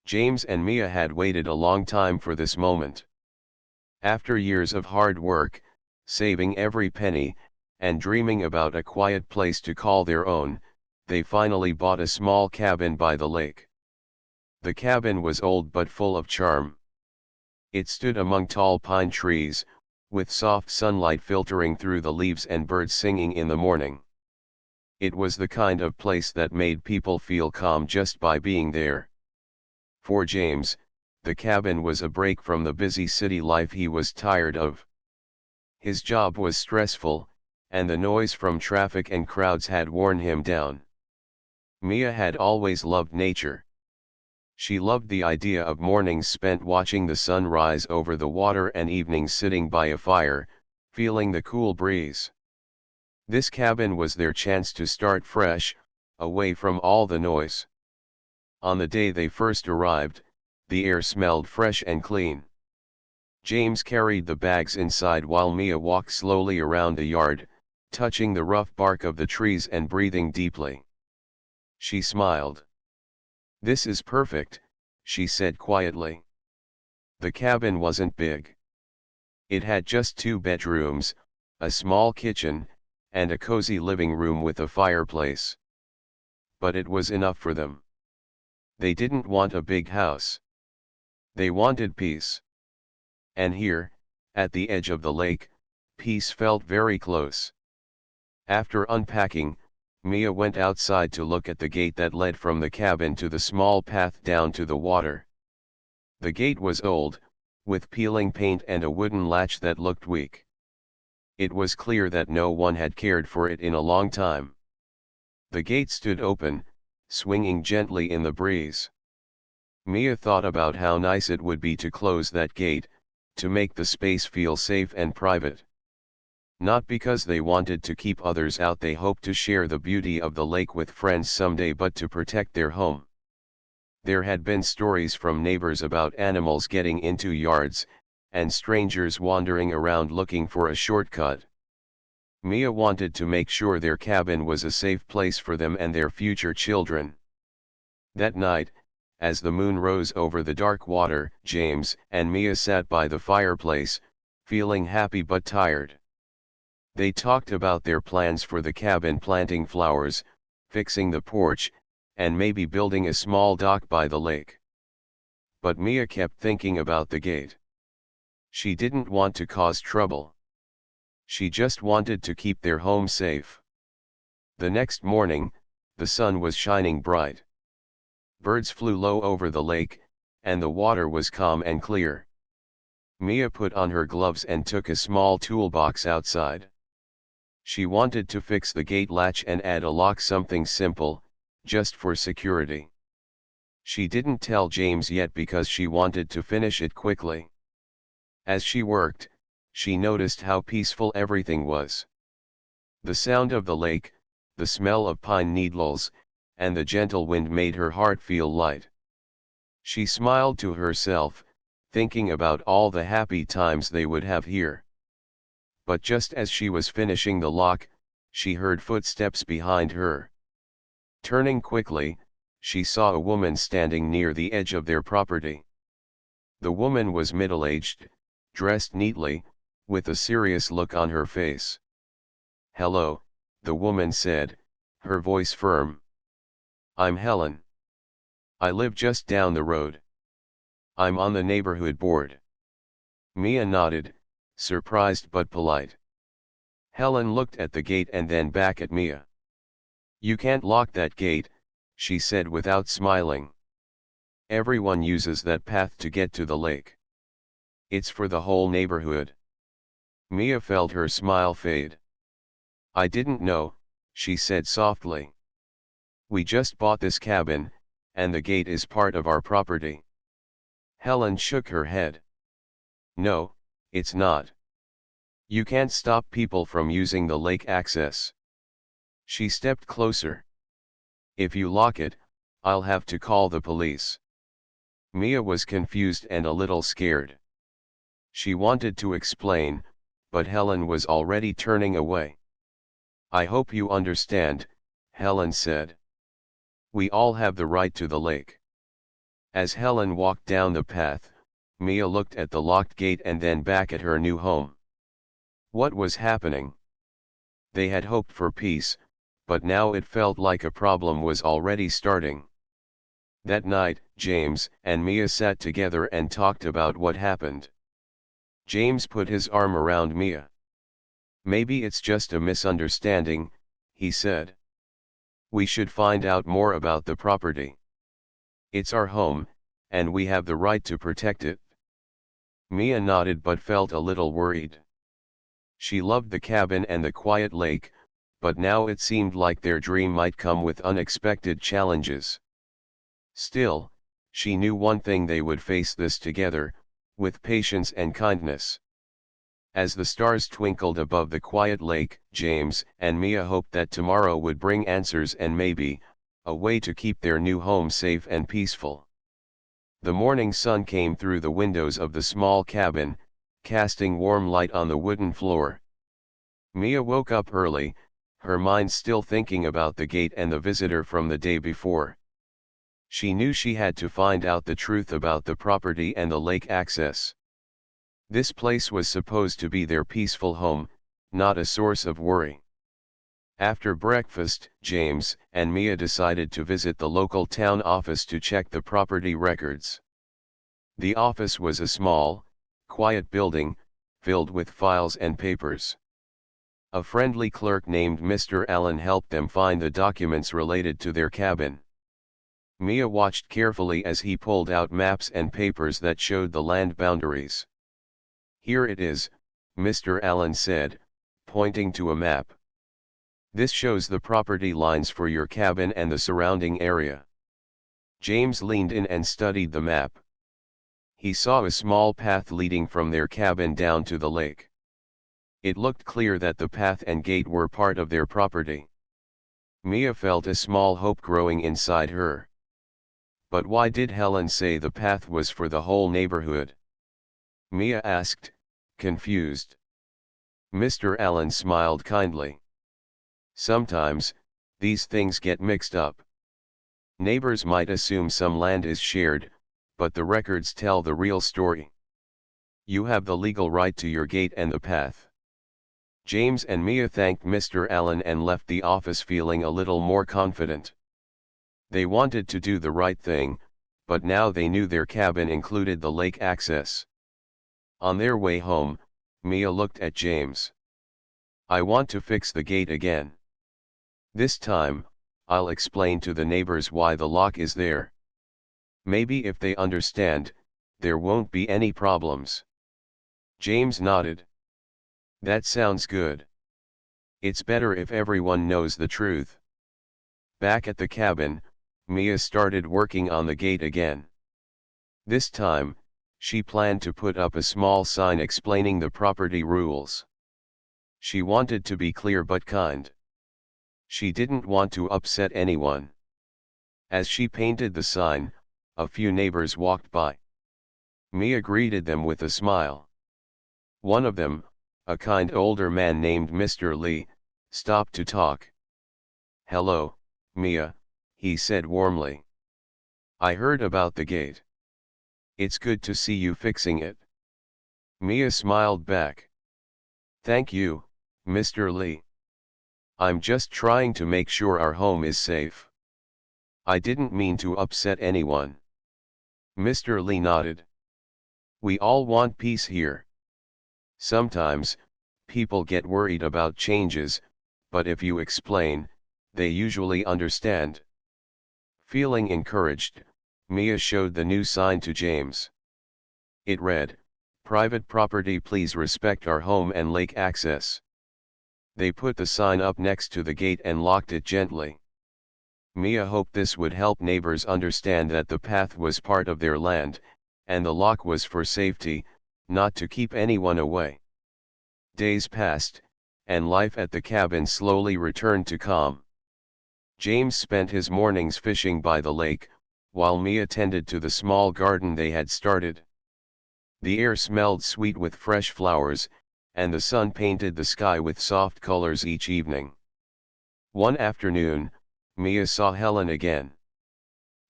James and Mia had waited a long time for this moment. After years of hard work, saving every penny, and dreaming about a quiet place to call their own, they finally bought a small cabin by the lake. The cabin was old but full of charm. It stood among tall pine trees, with soft sunlight filtering through the leaves and birds singing in the morning. It was the kind of place that made people feel calm just by being there. For James, the cabin was a break from the busy city life he was tired of. His job was stressful, and the noise from traffic and crowds had worn him down. Mia had always loved nature. She loved the idea of mornings spent watching the sun rise over the water and evenings sitting by a fire, feeling the cool breeze. This cabin was their chance to start fresh, away from all the noise. On the day they first arrived, the air smelled fresh and clean. James carried the bags inside while Mia walked slowly around the yard, touching the rough bark of the trees and breathing deeply. She smiled. "This is perfect," she said quietly. The cabin wasn't big. It had just 2 bedrooms, a small kitchen, and a cozy living room with a fireplace. But it was enough for them. They didn't want a big house. They wanted peace. And here, at the edge of the lake, peace felt very close. After unpacking, Mia went outside to look at the gate that led from the cabin to the small path down to the water. The gate was old, with peeling paint and a wooden latch that looked weak. It was clear that no one had cared for it in a long time. The gate stood open, swinging gently in the breeze. Mia thought about how nice it would be to close that gate, to make the space feel safe and private. Not because they wanted to keep others out, they hoped to share the beauty of the lake with friends someday, but to protect their home. There had been stories from neighbors about animals getting into yards, and strangers wandering around looking for a shortcut. Mia wanted to make sure their cabin was a safe place for them and their future children. That night, as the moon rose over the dark water, James and Mia sat by the fireplace, feeling happy but tired. They talked about their plans for the cabin, planting flowers, fixing the porch, and maybe building a small dock by the lake. But Mia kept thinking about the gate. She didn't want to cause trouble. She just wanted to keep their home safe. The next morning, the sun was shining bright. Birds flew low over the lake, and the water was calm and clear. Mia put on her gloves and took a small toolbox outside. She wanted to fix the gate latch and add a lock, something simple, just for security. She didn't tell James yet because she wanted to finish it quickly. As she worked, she noticed how peaceful everything was. The sound of the lake, the smell of pine needles, and the gentle wind made her heart feel light. She smiled to herself, thinking about all the happy times they would have here. But just as she was finishing the lock, she heard footsteps behind her. Turning quickly, she saw a woman standing near the edge of their property. The woman was middle-aged, dressed neatly, with a serious look on her face. "Hello," the woman said, her voice firm. "I'm Helen. I live just down the road. I'm on the neighborhood board." Mia nodded, surprised but polite. Helen looked at the gate and then back at Mia. "You can't lock that gate," she said without smiling. "Everyone uses that path to get to the lake. It's for the whole neighborhood." Mia felt her smile fade. "I didn't know," she said softly. "We just bought this cabin, and the gate is part of our property." Helen shook her head. "No, it's not. You can't stop people from using the lake access." She stepped closer. "If you lock it, I'll have to call the police." Mia was confused and a little scared. She wanted to explain, but Helen was already turning away. "I hope you understand," Helen said. "We all have the right to the lake. As Helen walked down the path, Mia looked at the locked gate and then back at her new home. What was happening? They had hoped for peace, but now it felt like a problem was already starting. That night, James and Mia sat together and talked about what happened. James put his arm around Mia. "Maybe it's just a misunderstanding," he said. "We should find out more about the property. It's our home, and we have the right to protect it." Mia nodded but felt a little worried. She loved the cabin and the quiet lake, but now it seemed like their dream might come with unexpected challenges. Still, she knew one thing: they would face this together, with patience and kindness. As the stars twinkled above the quiet lake, James and Mia hoped that tomorrow would bring answers and maybe a way to keep their new home safe and peaceful. The morning sun came through the windows of the small cabin, casting warm light on the wooden floor. Mia woke up early, her mind still thinking about the gate and the visitor from the day before. She knew she had to find out the truth about the property and the lake access. This place was supposed to be their peaceful home, not a source of worry. After breakfast, James and Mia decided to visit the local town office to check the property records. The office was a small, quiet building, filled with files and papers. A friendly clerk named Mr. Allen helped them find the documents related to their cabin. Mia watched carefully as he pulled out maps and papers that showed the land boundaries. "Here it is," Mr. Allen said, pointing to a map. "This shows the property lines for your cabin and the surrounding area." James leaned in and studied the map. He saw a small path leading from their cabin down to the lake. It looked clear that the path and gate were part of their property. Mia felt a small hope growing inside her. But why did Helen say the path was for the whole neighborhood? Mia asked, confused. Mr. Allen smiled kindly. "Sometimes, these things get mixed up. Neighbors might assume some land is shared, but the records tell the real story. You have the legal right to your gate and the path." James and Mia thanked Mr. Allen and left the office feeling a little more confident. They wanted to do the right thing, but now they knew their cabin included the lake access. On their way home, Mia looked at James. "I want to fix the gate again. This time, I'll explain to the neighbors why the lock is there. Maybe if they understand, there won't be any problems." James nodded. "That sounds good. It's better if everyone knows the truth." Back at the cabin, Mia started working on the gate again. This time, she planned to put up a small sign explaining the property rules. She wanted to be clear but kind. She didn't want to upset anyone. As she painted the sign, a few neighbors walked by. Mia greeted them with a smile. One of them, a kind older man named Mr. Lee, stopped to talk. "Hello, Mia," he said warmly. "I heard about the gate. It's good to see you fixing it." Mia smiled back. "Thank you, Mr. Lee. I'm just trying to make sure our home is safe. I didn't mean to upset anyone." Mr. Lee nodded. "We all want peace here. Sometimes, people get worried about changes, but if you explain, they usually understand." Feeling encouraged, Mia showed the new sign to James. It read, "Private property, please respect our home and lake access." They put the sign up next to the gate and locked it gently. Mia hoped this would help neighbors understand that the path was part of their land, and the lock was for safety, not to keep anyone away. Days passed, and life at the cabin slowly returned to calm. James spent his mornings fishing by the lake, while Mia tended to the small garden they had started. The air smelled sweet with fresh flowers, and the sun painted the sky with soft colors each evening. One afternoon, Mia saw Helen again.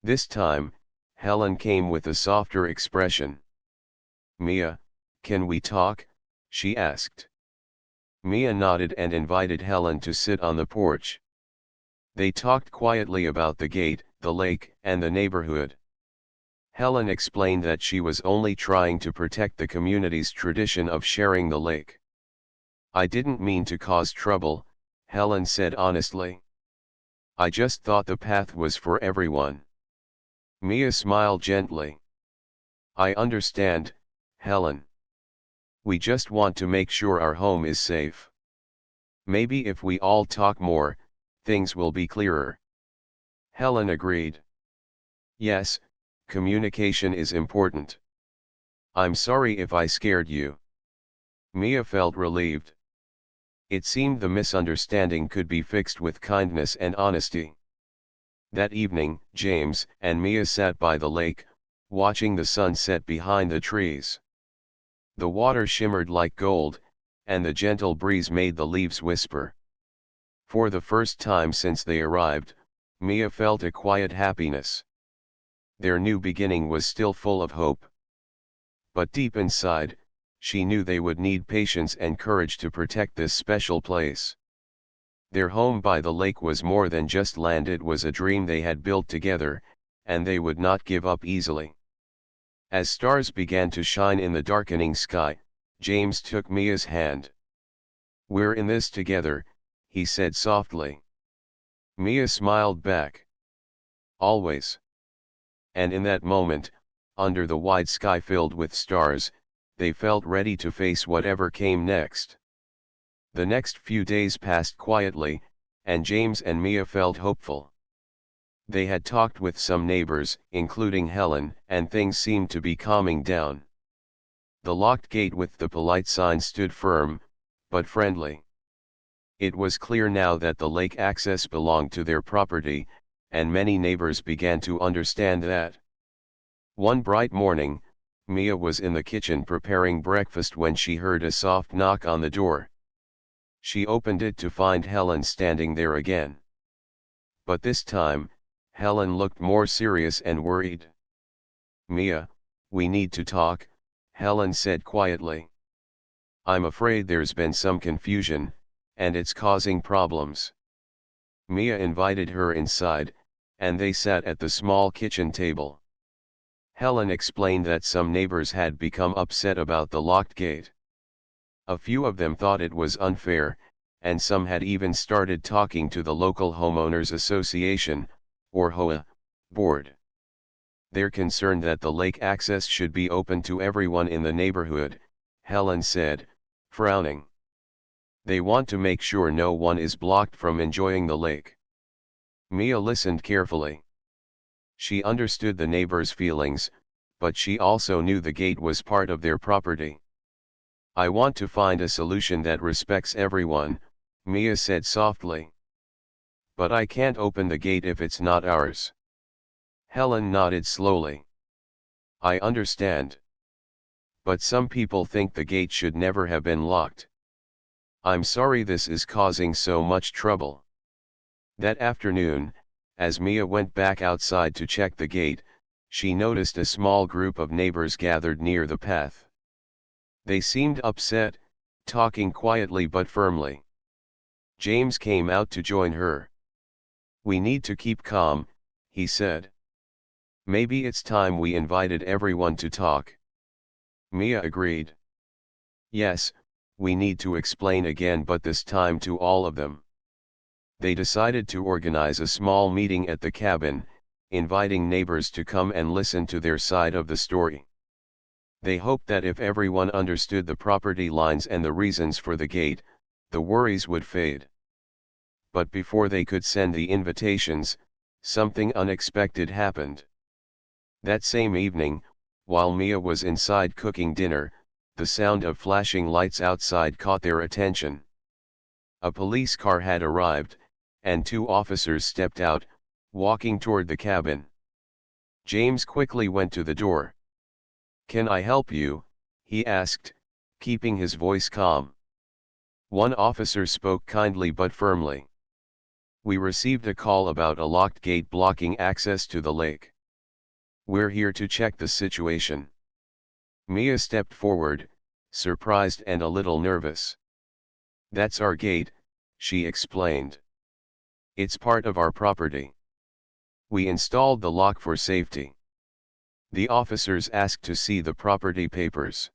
This time, Helen came with a softer expression. "Mia, can we talk?" she asked. Mia nodded and invited Helen to sit on the porch. They talked quietly about the gate, the lake, and the neighborhood. Helen explained that she was only trying to protect the community's tradition of sharing the lake. "I didn't mean to cause trouble," Helen said honestly. "I just thought the path was for everyone." Mia smiled gently. "I understand, Helen. We just want to make sure our home is safe. Maybe if we all talk more, things will be clearer." Helen agreed. "Yes, communication is important. I'm sorry if I scared you." Mia felt relieved. It seemed the misunderstanding could be fixed with kindness and honesty. That evening, James and Mia sat by the lake, watching the sun set behind the trees. The water shimmered like gold, and the gentle breeze made the leaves whisper. For the first time since they arrived, Mia felt a quiet happiness. Their new beginning was still full of hope. But deep inside, she knew they would need patience and courage to protect this special place. Their home by the lake was more than just land, it was a dream they had built together, and they would not give up easily. As stars began to shine in the darkening sky, James took Mia's hand. "We're in this together," he said softly. Mia smiled back. "Always." And in that moment, under the wide sky filled with stars, they felt ready to face whatever came next. The next few days passed quietly, and James and Mia felt hopeful. They had talked with some neighbors, including Helen, and things seemed to be calming down. The locked gate with the polite sign stood firm, but friendly. It was clear now that the lake access belonged to their property, and many neighbors began to understand that. One bright morning, Mia was in the kitchen preparing breakfast when she heard a soft knock on the door. She opened it to find Helen standing there again. But this time, Helen looked more serious and worried. "Mia, we need to talk," Helen said quietly. "I'm afraid there's been some confusion, and it's causing problems." Mia invited her inside, and they sat at the small kitchen table. Helen explained that some neighbors had become upset about the locked gate. A few of them thought it was unfair, and some had even started talking to the local homeowners association, or HOA, board. They're concerned that the lake access should be open to everyone in the neighborhood, Helen said, frowning. They want to make sure no one is blocked from enjoying the lake. Mia listened carefully. She understood the neighbors' feelings, but she also knew the gate was part of their property. "I want to find a solution that respects everyone," Mia said softly. "But I can't open the gate if it's not ours." Helen nodded slowly. "I understand. But some people think the gate should never have been locked. I'm sorry this is causing so much trouble." That afternoon, as Mia went back outside to check the gate, she noticed a small group of neighbors gathered near the path. They seemed upset, talking quietly but firmly. James came out to join her. "We need to keep calm," he said. "Maybe it's time we invited everyone to talk." Mia agreed. "Yes, we need to explain again, but this time to all of them." They decided to organize a small meeting at the cabin, inviting neighbors to come and listen to their side of the story. They hoped that if everyone understood the property lines and the reasons for the gate, the worries would fade. But before they could send the invitations, something unexpected happened. That same evening, while Mia was inside cooking dinner, the sound of flashing lights outside caught their attention. A police car had arrived, and two officers stepped out, walking toward the cabin. James quickly went to the door. "Can I help you?" he asked, keeping his voice calm. One officer spoke kindly but firmly. "We received a call about a locked gate blocking access to the lake." We're here to check the situation. Mia stepped forward, surprised and a little nervous. That's our gate, she explained. It's part of our property. We installed the lock for safety. The officers asked to see the property papers.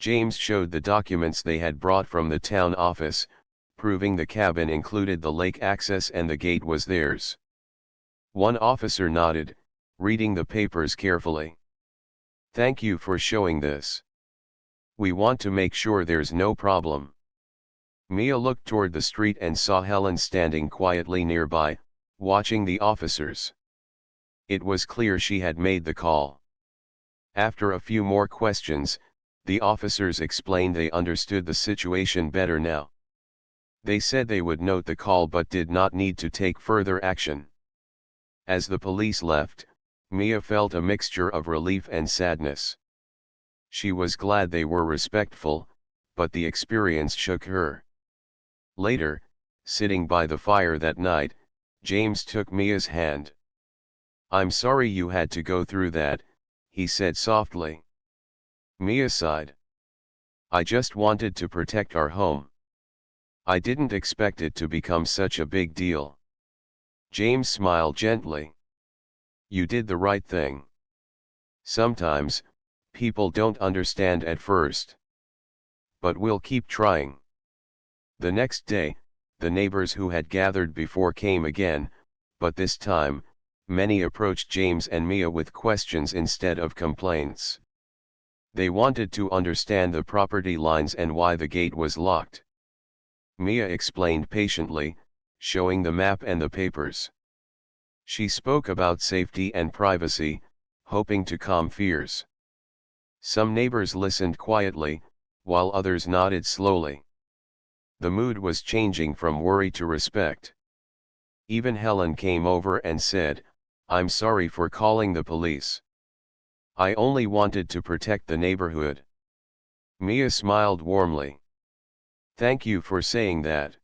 James showed the documents they had brought from the town office, proving the cabin included the lake access and the gate was theirs. One officer nodded, reading the papers carefully. Thank you for showing this. We want to make sure there's no problem. Mia looked toward the street and saw Helen standing quietly nearby, watching the officers. It was clear she had made the call. After a few more questions, the officers explained they understood the situation better now. They said they would note the call but did not need to take further action. As the police left, Mia felt a mixture of relief and sadness. She was glad they were respectful, but the experience shook her. Later, sitting by the fire that night, James took Mia's hand. I'm sorry you had to go through that, he said softly. Mia sighed. I just wanted to protect our home. I didn't expect it to become such a big deal. James smiled gently. You did the right thing. Sometimes, people don't understand at first. But we'll keep trying. The next day, the neighbors who had gathered before came again, but this time, many approached James and Mia with questions instead of complaints. They wanted to understand the property lines and why the gate was locked. Mia explained patiently, showing the map and the papers. She spoke about safety and privacy, hoping to calm fears. Some neighbors listened quietly, while others nodded slowly. The mood was changing from worry to respect. Even Helen came over and said, I'm sorry for calling the police. I only wanted to protect the neighborhood. Mia smiled warmly. Thank you for saying that.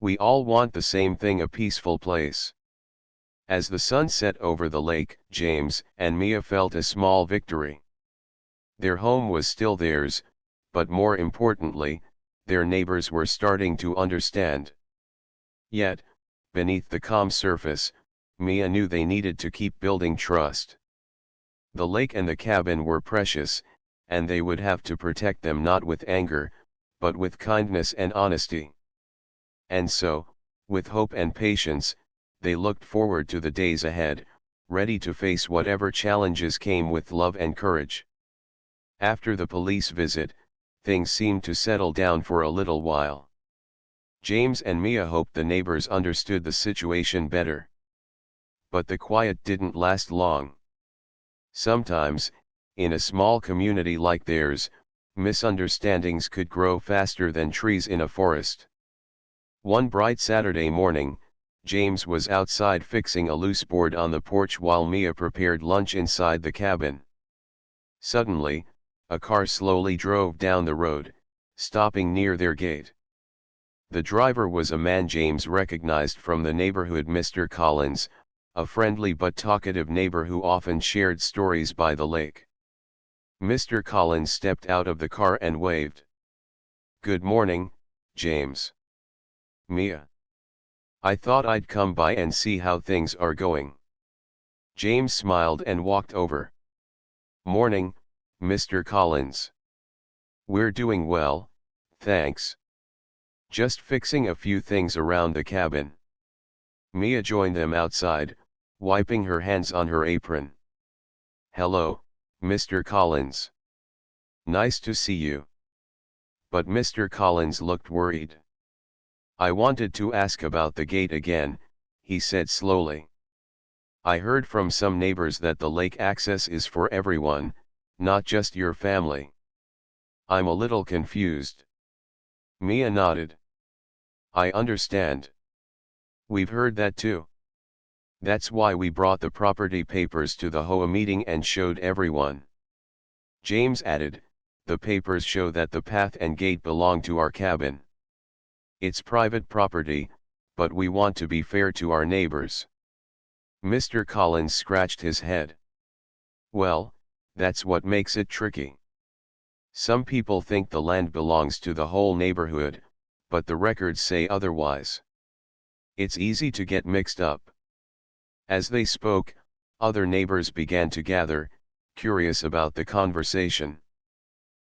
We all want the same thing, a peaceful place. As the sun set over the lake, James and Mia felt a small victory. Their home was still theirs, but more importantly, their neighbors were starting to understand. Yet, beneath the calm surface, Mia knew they needed to keep building trust. The lake and the cabin were precious, and they would have to protect them not with anger, but with kindness and honesty. And so, with hope and patience, they looked forward to the days ahead, ready to face whatever challenges came with love and courage. After the police visit, things seemed to settle down for a little while. James and Mia hoped the neighbors understood the situation better. But the quiet didn't last long. Sometimes, in a small community like theirs, misunderstandings could grow faster than trees in a forest. One bright Saturday morning, James was outside fixing a loose board on the porch while Mia prepared lunch inside the cabin. Suddenly, a car slowly drove down the road, stopping near their gate. The driver was a man James recognized from the neighborhood, Mr. Collins, a friendly but talkative neighbor who often shared stories by the lake. Mr. Collins stepped out of the car and waved. Good morning, James. Mia. I thought I'd come by and see how things are going. James smiled and walked over. Morning, Mr. Collins. We're doing well, thanks. Just fixing a few things around the cabin. Mia joined them outside, wiping her hands on her apron. Hello, Mr. Collins. Nice to see you. But Mr. Collins looked worried. I wanted to ask about the gate again, he said slowly. I heard from some neighbors that the lake access is for everyone, not just your family. I'm a little confused. Mia nodded. I understand. We've heard that too. That's why we brought the property papers to the HOA meeting and showed everyone. James added, the papers show that the path and gate belong to our cabin. It's private property, but we want to be fair to our neighbors. Mr. Collins scratched his head. Well, that's what makes it tricky. Some people think the land belongs to the whole neighborhood, but the records say otherwise. It's easy to get mixed up. As they spoke, other neighbors began to gather, curious about the conversation.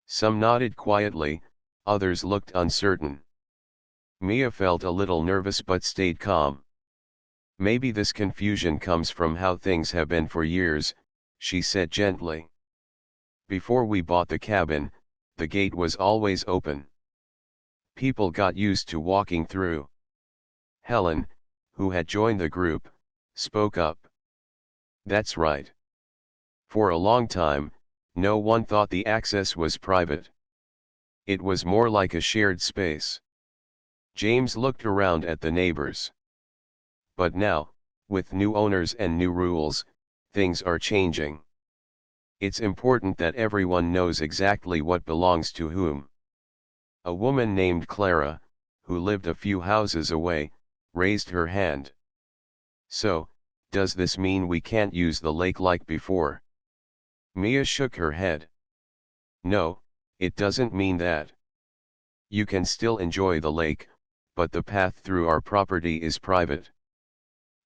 Some nodded quietly, others looked uncertain. Mia felt a little nervous but stayed calm. Maybe this confusion comes from how things have been for years, she said gently. Before we bought the cabin, the gate was always open. People got used to walking through. Helen, who had joined the group, spoke up. That's right. For a long time, no one thought the access was private. It was more like a shared space. James looked around at the neighbors. But now, with new owners and new rules, things are changing. It's important that everyone knows exactly what belongs to whom. A woman named Clara, who lived a few houses away, raised her hand. So, does this mean we can't use the lake like before? Mia shook her head. No, it doesn't mean that. You can still enjoy the lake, but the path through our property is private.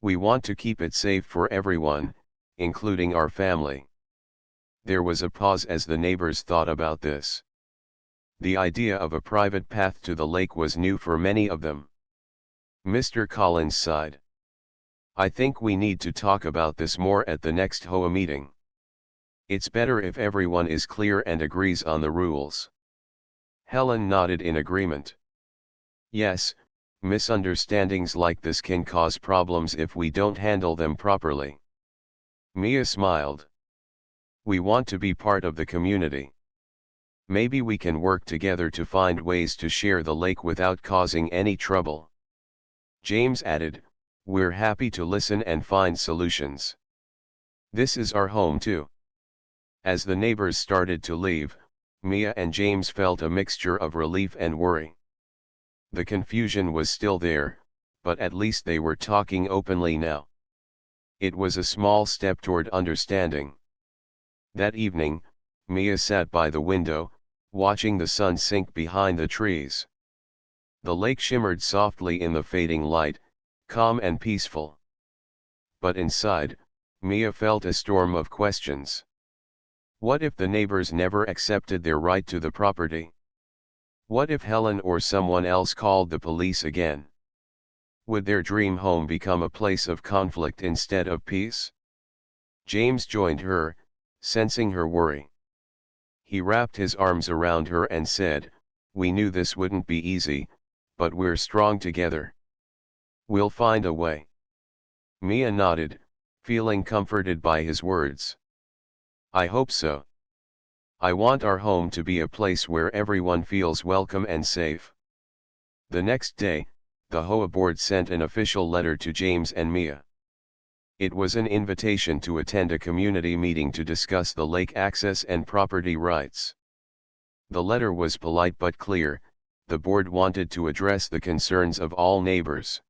We want to keep it safe for everyone, including our family. There was a pause as the neighbors thought about this. The idea of a private path to the lake was new for many of them. Mr. Collins sighed. I think we need to talk about this more at the next HOA meeting. It's better if everyone is clear and agrees on the rules. Helen nodded in agreement. Yes, misunderstandings like this can cause problems if we don't handle them properly. Mia smiled. We want to be part of the community. Maybe we can work together to find ways to share the lake without causing any trouble. James added, we're happy to listen and find solutions. This is our home too. As the neighbors started to leave, Mia and James felt a mixture of relief and worry. The confusion was still there, but at least they were talking openly now. It was a small step toward understanding. That evening, Mia sat by the window, watching the sun sink behind the trees. The lake shimmered softly in the fading light, calm and peaceful. But inside, Mia felt a storm of questions. What if the neighbors never accepted their right to the property? What if Helen or someone else called the police again? Would their dream home become a place of conflict instead of peace? James joined her, sensing her worry. He wrapped his arms around her and said, we knew this wouldn't be easy, but we're strong together. We'll find a way. Mia nodded, feeling comforted by his words. I hope so. I want our home to be a place where everyone feels welcome and safe. The next day, the HOA board sent an official letter to James and Mia. It was an invitation to attend a community meeting to discuss the lake access and property rights. The letter was polite but clear. The board wanted to address the concerns of all neighbors.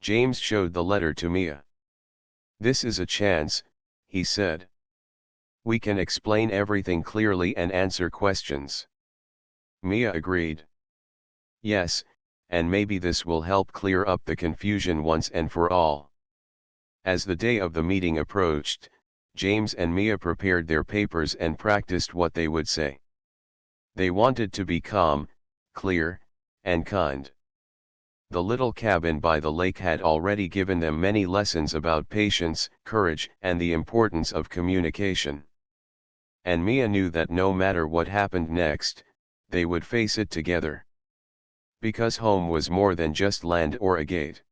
James showed the letter to Mia. This is a chance, he said. We can explain everything clearly and answer questions. Mia agreed. Yes, and maybe this will help clear up the confusion once and for all. As the day of the meeting approached, James and Mia prepared their papers and practiced what they would say. They wanted to be calm, clear, and kind. The little cabin by the lake had already given them many lessons about patience, courage, and the importance of communication. And Mia knew that no matter what happened next, they would face it together. Because home was more than just land or a gate.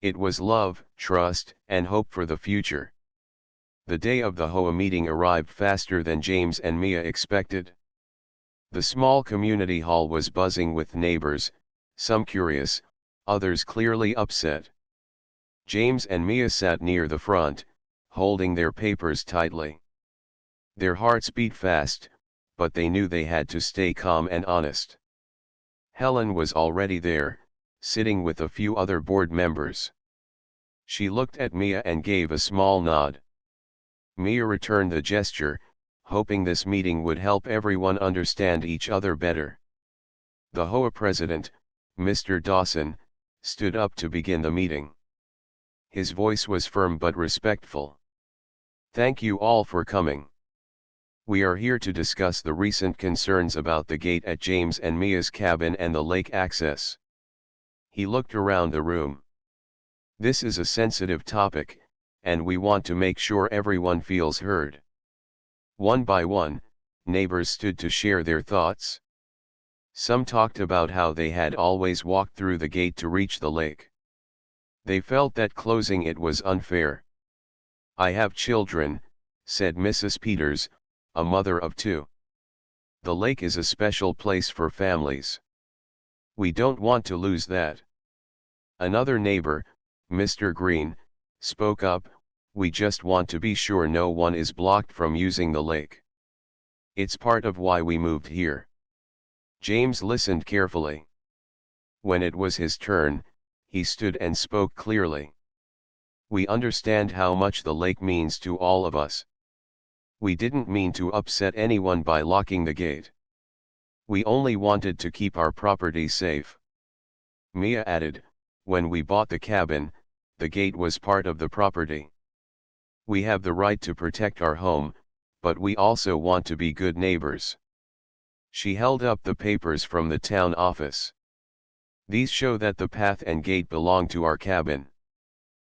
It was love, trust, and hope for the future. The day of the HOA meeting arrived faster than James and Mia expected. The small community hall was buzzing with neighbors, some curious, others clearly upset. James and Mia sat near the front, holding their papers tightly. Their hearts beat fast, but they knew they had to stay calm and honest. Helen was already there, sitting with a few other board members. She looked at Mia and gave a small nod. Mia returned the gesture, hoping this meeting would help everyone understand each other better. The HOA president, Mr. Dawson, stood up to begin the meeting. His voice was firm but respectful. "Thank you all for coming. We are here to discuss the recent concerns about the gate at James and Mia's cabin and the lake access." He looked around the room. "This is a sensitive topic, and we want to make sure everyone feels heard." One by one, neighbors stood to share their thoughts. Some talked about how they had always walked through the gate to reach the lake. They felt that closing it was unfair. "I have children," said Mrs. Peters, a mother of two. "The lake is a special place for families. We don't want to lose that." Another neighbor, Mr. Green, spoke up, "We just want to be sure no one is blocked from using the lake. It's part of why we moved here." James listened carefully. When it was his turn, he stood and spoke clearly. "We understand how much the lake means to all of us. We didn't mean to upset anyone by locking the gate. We only wanted to keep our property safe." Mia added, "When we bought the cabin, the gate was part of the property. We have the right to protect our home, but we also want to be good neighbors." She held up the papers from the town office. "These show that the path and gate belong to our cabin.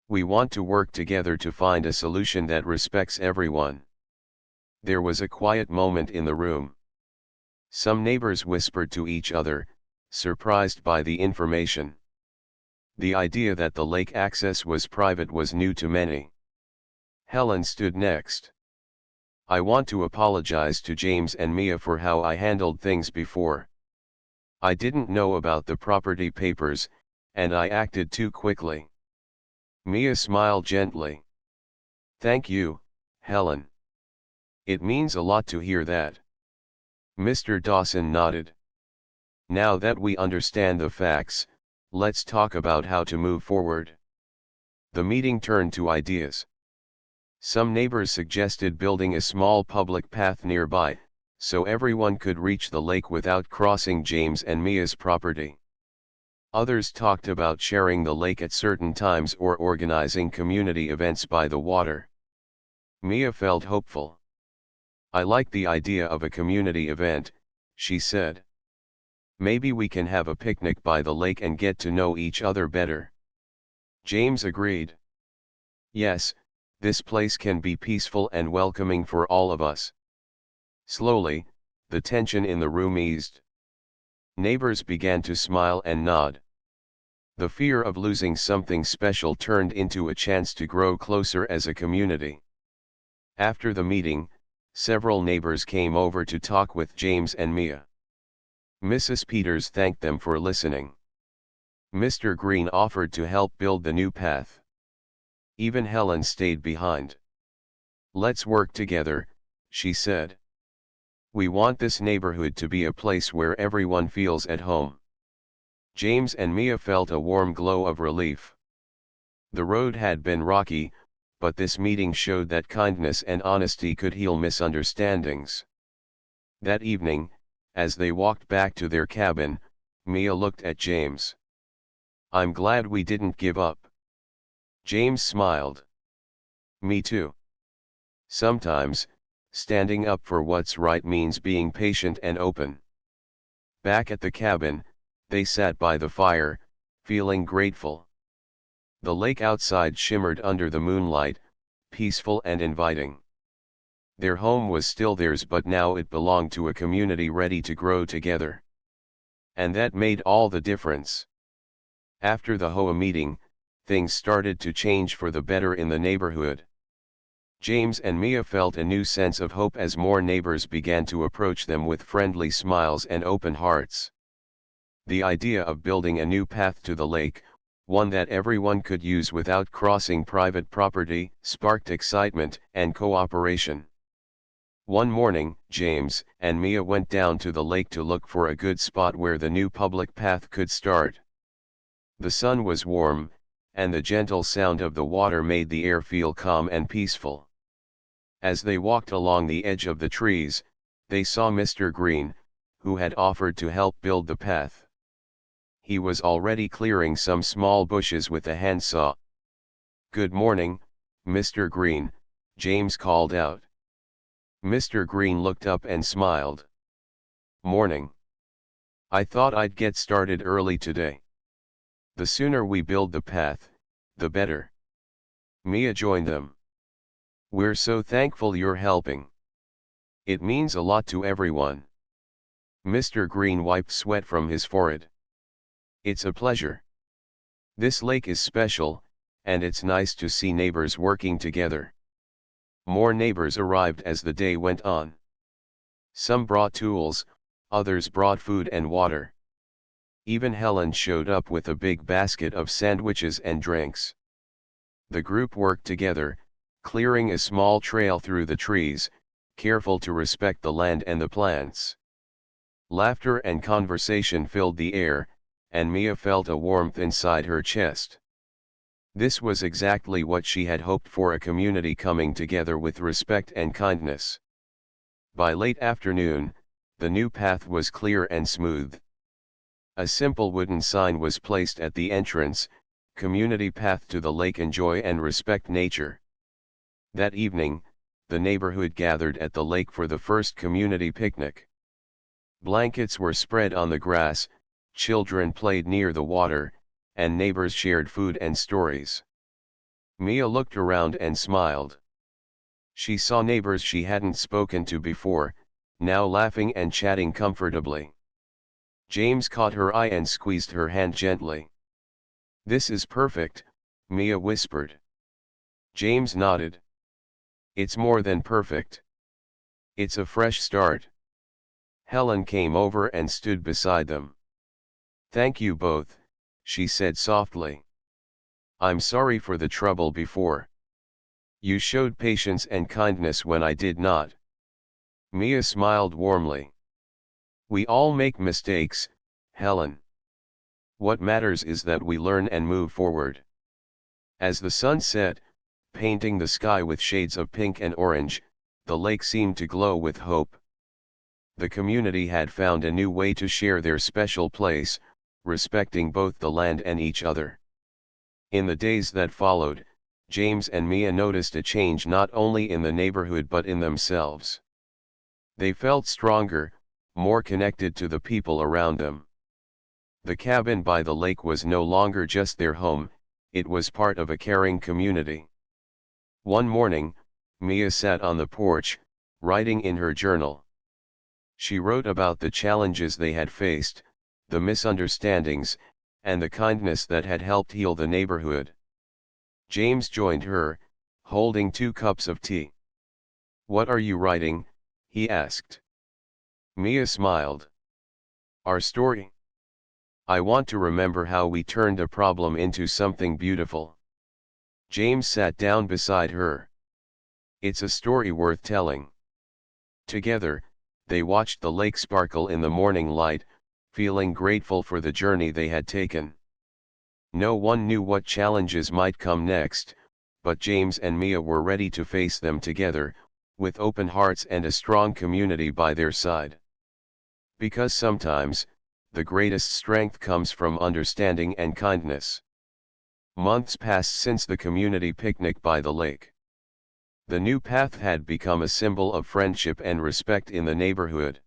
We want to work together to find a solution that respects everyone." There was a quiet moment in the room. Some neighbors whispered to each other, surprised by the information. The idea that the lake access was private was new to many. Helen stood next. "I want to apologize to James and Mia for how I handled things before. I didn't know about the property papers, and I acted too quickly." Mia smiled gently. "Thank you, Helen. It means a lot to hear that." Mr. Dawson nodded. "Now that we understand the facts, let's talk about how to move forward." The meeting turned to ideas. Some neighbors suggested building a small public path nearby, so everyone could reach the lake without crossing James and Mia's property. Others talked about sharing the lake at certain times or organizing community events by the water. Mia felt hopeful. "I like the idea of a community event," she said. "Maybe we can have a picnic by the lake and get to know each other better." James agreed. "Yes, this place can be peaceful and welcoming for all of us." Slowly, the tension in the room eased. Neighbors began to smile and nod. The fear of losing something special turned into a chance to grow closer as a community. After the meeting, several neighbors came over to talk with James and Mia. Mrs. Peters thanked them for listening. Mr. Green offered to help build the new path. Even Helen stayed behind. "Let's work together," she said. "We want this neighborhood to be a place where everyone feels at home." James and Mia felt a warm glow of relief. The road had been rocky, but this meeting showed that kindness and honesty could heal misunderstandings. That evening, as they walked back to their cabin, Mia looked at James. "I'm glad we didn't give up." James smiled. "Me too. Sometimes, standing up for what's right means being patient and open." Back at the cabin, they sat by the fire, feeling grateful. The lake outside shimmered under the moonlight, peaceful and inviting. Their home was still theirs, but now it belonged to a community ready to grow together. And that made all the difference. After the HOA meeting, things started to change for the better in the neighborhood. James and Mia felt a new sense of hope as more neighbors began to approach them with friendly smiles and open hearts. The idea of building a new path to the lake, one that everyone could use without crossing private property, sparked excitement and cooperation. One morning, James and Mia went down to the lake to look for a good spot where the new public path could start. The sun was warm, and the gentle sound of the water made the air feel calm and peaceful. As they walked along the edge of the trees, they saw Mr. Green, who had offered to help build the path. He was already clearing some small bushes with a handsaw. "Good morning, Mr. Green," James called out. Mr. Green looked up and smiled. "Morning. I thought I'd get started early today. The sooner we build the path, the better." Mia joined them. "We're so thankful you're helping. It means a lot to everyone." Mr. Green wiped sweat from his forehead. "It's a pleasure. This lake is special, and it's nice to see neighbors working together." More neighbors arrived as the day went on. Some brought tools, others brought food and water. Even Helen showed up with a big basket of sandwiches and drinks. The group worked together, clearing a small trail through the trees, careful to respect the land and the plants. Laughter and conversation filled the air, and Mia felt a warmth inside her chest. This was exactly what she had hoped for, a community coming together with respect and kindness. By late afternoon, the new path was clear and smooth. A simple wooden sign was placed at the entrance: "Community Path to the Lake. Enjoy and respect nature." That evening, the neighborhood gathered at the lake for the first community picnic. Blankets were spread on the grass, children played near the water, and neighbors shared food and stories. Mia looked around and smiled. She saw neighbors she hadn't spoken to before, now laughing and chatting comfortably. James caught her eye and squeezed her hand gently. "This is perfect," Mia whispered. James nodded. "It's more than perfect. It's a fresh start." Helen came over and stood beside them. "Thank you both," she said softly. "I'm sorry for the trouble before. You showed patience and kindness when I did not." Mia smiled warmly. "We all make mistakes, Helen. What matters is that we learn and move forward." As the sun set, painting the sky with shades of pink and orange, the lake seemed to glow with hope. The community had found a new way to share their special place, respecting both the land and each other. In the days that followed, James and Mia noticed a change not only in the neighborhood but in themselves. They felt stronger, more connected to the people around them. The cabin by the lake was no longer just their home, it was part of a caring community. One morning, Mia sat on the porch, writing in her journal. She wrote about the challenges they had faced, the misunderstandings, and the kindness that had helped heal the neighborhood. James joined her, holding 2 cups of tea. "What are you writing?" he asked. Mia smiled. "Our story. I want to remember how we turned a problem into something beautiful." James sat down beside her. "It's a story worth telling." Together, they watched the lake sparkle in the morning light, feeling grateful for the journey they had taken. No one knew what challenges might come next, but James and Mia were ready to face them together, with open hearts and a strong community by their side. Because sometimes, the greatest strength comes from understanding and kindness. Months passed since the community picnic by the lake. The new path had become a symbol of friendship and respect in the neighborhood.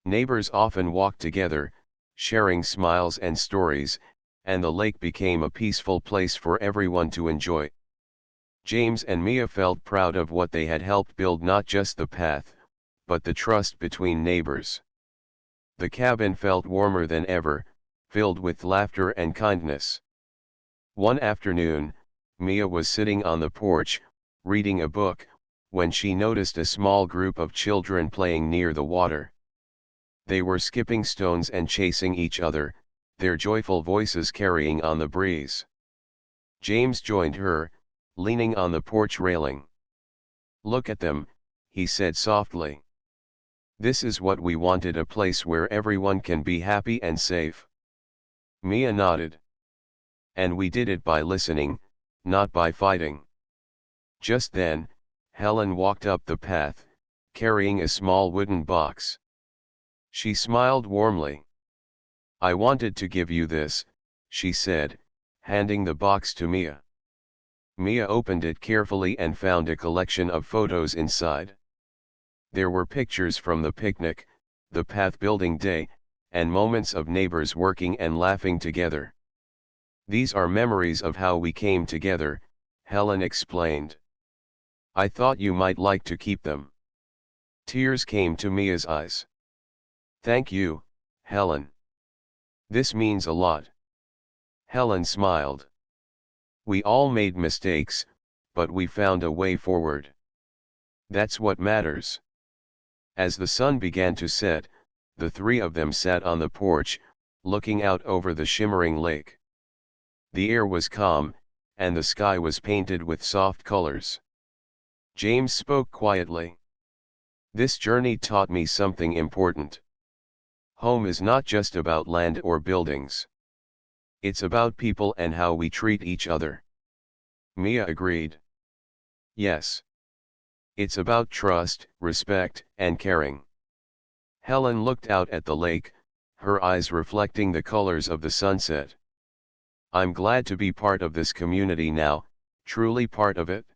Neighbors often walked together, sharing smiles and stories, and the lake became a peaceful place for everyone to enjoy. James and Mia felt proud of what they had helped build, not just the path, but the trust between neighbors. The cabin felt warmer than ever, filled with laughter and kindness. One afternoon, Mia was sitting on the porch, reading a book, when she noticed a small group of children playing near the water. They were skipping stones and chasing each other, their joyful voices carrying on the breeze. James joined her, leaning on the porch railing. "Look at them," he said softly. "This is what we wanted, a place where everyone can be happy and safe." Mia nodded. "And we did it by listening, not by fighting." Just then, Helen walked up the path, carrying a small wooden box. She smiled warmly. "I wanted to give you this," she said, handing the box to Mia. Mia opened it carefully and found a collection of photos inside. There were pictures from the picnic, the path building day, and moments of neighbors working and laughing together. "These are memories of how we came together," Helen explained. "I thought you might like to keep them." Tears came to Mia's eyes. "Thank you, Helen. This means a lot." Helen smiled. "We all made mistakes, but we found a way forward. That's what matters." As the sun began to set, the three of them sat on the porch, looking out over the shimmering lake. The air was calm, and the sky was painted with soft colors. James spoke quietly. "This journey taught me something important. Home is not just about land or buildings. It's about people and how we treat each other." Mia agreed. "Yes. It's about trust, respect, and caring." Helen looked out at the lake, her eyes reflecting the colors of the sunset. "I'm glad to be part of this community now, truly part of it."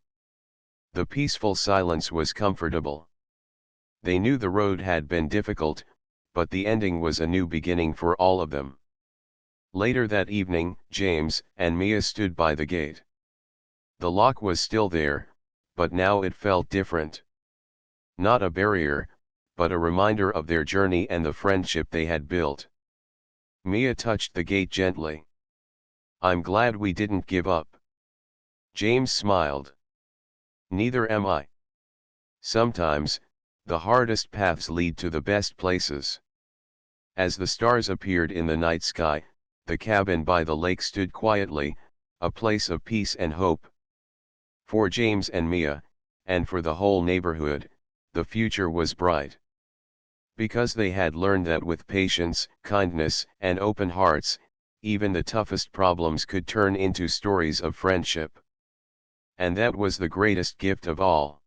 The peaceful silence was comfortable. They knew the road had been difficult, but the ending was a new beginning for all of them. Later that evening, James and Mia stood by the gate. The lock was still there, but now it felt different. Not a barrier, but a reminder of their journey and the friendship they had built. Mia touched the gate gently. "I'm glad we didn't give up." James smiled. "Neither am I. Sometimes, the hardest paths lead to the best places." As the stars appeared in the night sky, the cabin by the lake stood quietly, a place of peace and hope. For James and Mia, and for the whole neighborhood, the future was bright. Because they had learned that with patience, kindness, and open hearts, even the toughest problems could turn into stories of friendship. And that was the greatest gift of all.